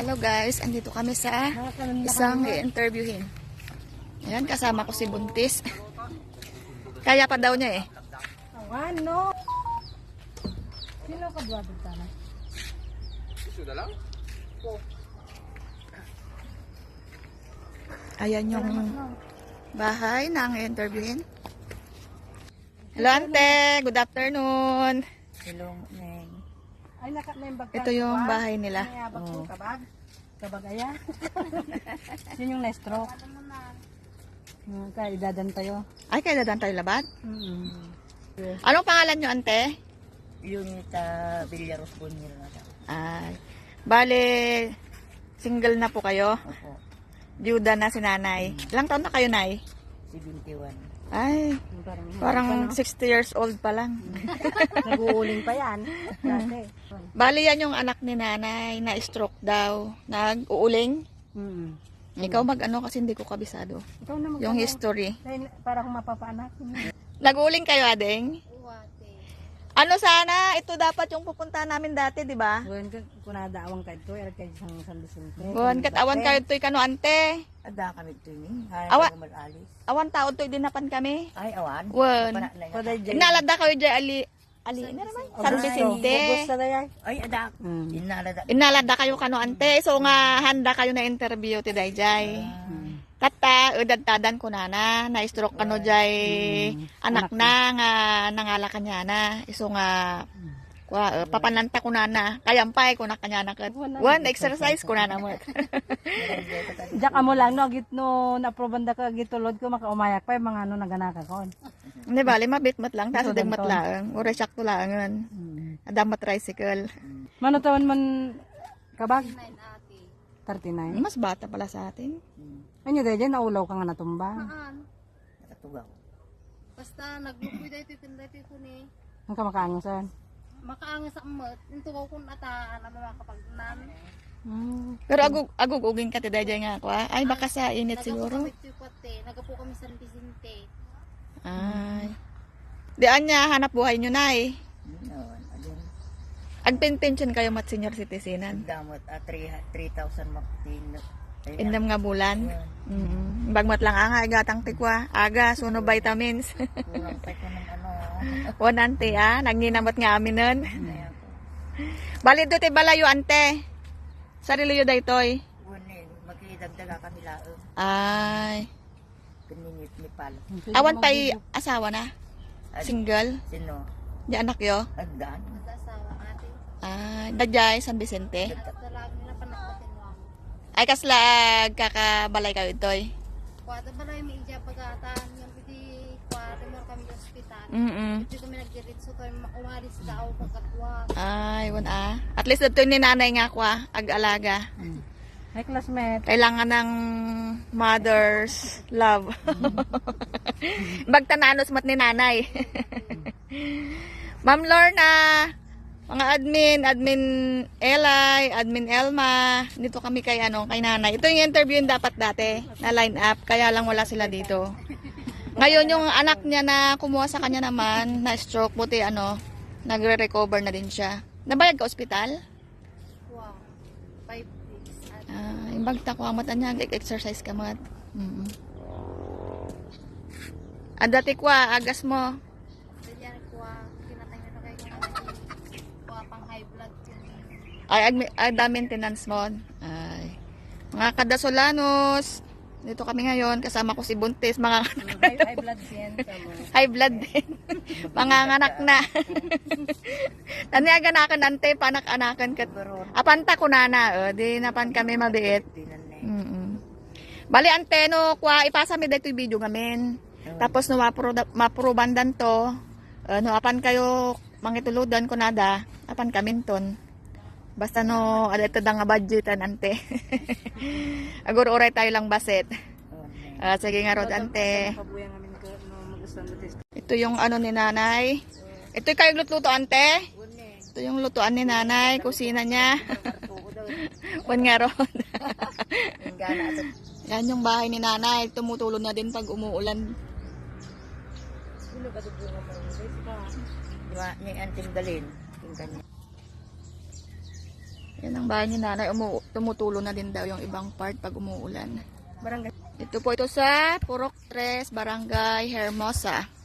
Hello guys, andito kami sa isang i-interviewin. Ayan, kasama ko si Buntis. Kaya pa daw niya eh. Ano? Sino ka ba dito na? Sudah lang? Ayan yung bahay na ang i-interviewin. Hello ante, good afternoon. Hello, Neng. Ay, nakat-nembag ka. Ito yung bahay nila. Oh. Kabag? Kabag aya? Yun yung na-stroke. Kaya idadan tayo. Ay, kaya dadan tayo labat? Yes. Anong pangalan nyo ante? Lunita Villaros Bunil na daw. Ay, bale, single na po kayo. Opo. Byuda na si nanay. Ilang taon na kayo, nay? 71. Ay, parang 60 years old pa lang. Nag-uuling pa yan. Dati. Bali yan yung anak ni nanay na stroke daw. Nag-uuling. Ikaw mag-ano kasi hindi ko kabisado. Ikaw na Yung history. Para kung mapapaanak. Nag-uuling kayo, adeng? Ano sana? Ito dapat yung pupuntahan namin dati, di ba? Buwan ka, kung nadaawang ka ito, ay kay isang San Vicente. Buwan katawan kayo ito'y kano ante. Ada kami ito ni. Awa- Malalis. Awan taon to'y dinapan kami. Ay, awan. Wan. Paday jay. Inalada kayo dyan, ali na naman. San Vicente. Bubos na dayay. Ay, ada. Inalada. Inalada kayo kano ante. So nga, handa kayo na interview ti Dayjay. Kata, udad-tadan ko na stroke kano jay anak na nga nangala kanya na. Iso nga, papananta ko na. Kayampay ko na kanya na. One exercise ko na mo. Diyak mo lang, no, git no, naprobanda ka, gitulod ko, makaumayak pa, yung mga ano, naganaka ko. Hindi bali, mabitmat lang. Tapos Ito, dagmat danton. lang. Ura sakto lang. Adamat tricycle. Mano taon man, kabag? 39. Mas bata pala sa atin. Ano dahil dyan, naulaw ka nga natumba. Nakatugaw. Basta naglupoy dahil ito ni Ang kamakaango saan? makaangas sa amat. Ito ko kung ataan na makapagnan. Pero agugugin ka ti Dayjay nga ako. Ay, baka sa init siguro. Nagapo kami sa San Vicente. Ay. Di anya, hanap buhay nyo na eh. Agpen-pension kayo mat senior citizenan. Damot 3,000 mapitin. Indam nga bulan. Bagmat lang ang agatang tikwa. Aga, suno vitamins. Kulang pa ko ng ano. Wan ante nanginamot nga amin nun. Balid do ti balayo ante. Sariluyo daytoy. Gunin, magkidagdaga kami laang. Ay. Pininit ni Pal. Awan pa'y asawa na. Single. Sino? Di anak yo. Agdan. Mag-asawa ate. Ay, Dayjay, San Vicente. At talaga nila panakotin mo. Ay, kaslag kakabalay kayo itoy. Kuwata ba na yung may ija pag-ataan. Yung piti kuwata mo kami sa ospital. Ito kami nagdiritso tayo umalis daw pagkatwa. Ay, wan At least ito ni nanay nga ko ag-alaga. Ay, classmate. Kailangan ng mother's love. Bagtananos mat ni nanay. Ma'am Lorna, mga admin Eli, admin Elma, dito kami kay kay nanay. Ito yung interview yung dapat dati na line up, kaya lang wala sila dito. Ngayon yung anak niya na kumuha sa kanya naman, na stroke, buti nagre-recover na din siya. Nabayag ka ospital? Wow. 5 weeks. Yung bagta ko amat niya, exercise ka mat. Dati kwa, agas mo. Ganyan kuha. Kinatangin na kayo kuha pang high blood yun. Ay, da maintenance mo. Ay. Mga kadasolanos, dito kami ngayon, kasama ko si Buntis, mga High blood yan. high blood din. Mga anak na. Taniaga na kan ante, panak-anakan kat. Apanta ko nana, di napan kami mabiit. Bali ante, no, kwa, ipasa mi dito yung video ngamin. Tapos no, mapurubandan to, no, apan kayo, mangituludan ko nada, apan kaminton. Basta no, ito da nga budgetan ante. Agur oray tayo lang baset. Sige nga rod ante. Ito yung ni nanay. Ito yung kayong luto ante. Ito yung lutuan ni nanay, kusina niya. Wan nga rod. Yan yung bahay ni nanay. Tumutulo na din pag umuulan. Ni Anting Dalin. Tingnan niya. Yan ang bahay ni nanay. tumutulo na din daw yung ibang part pag umuulan. Barangay. Ito po ito sa Purok 3, Barangay Hermosa.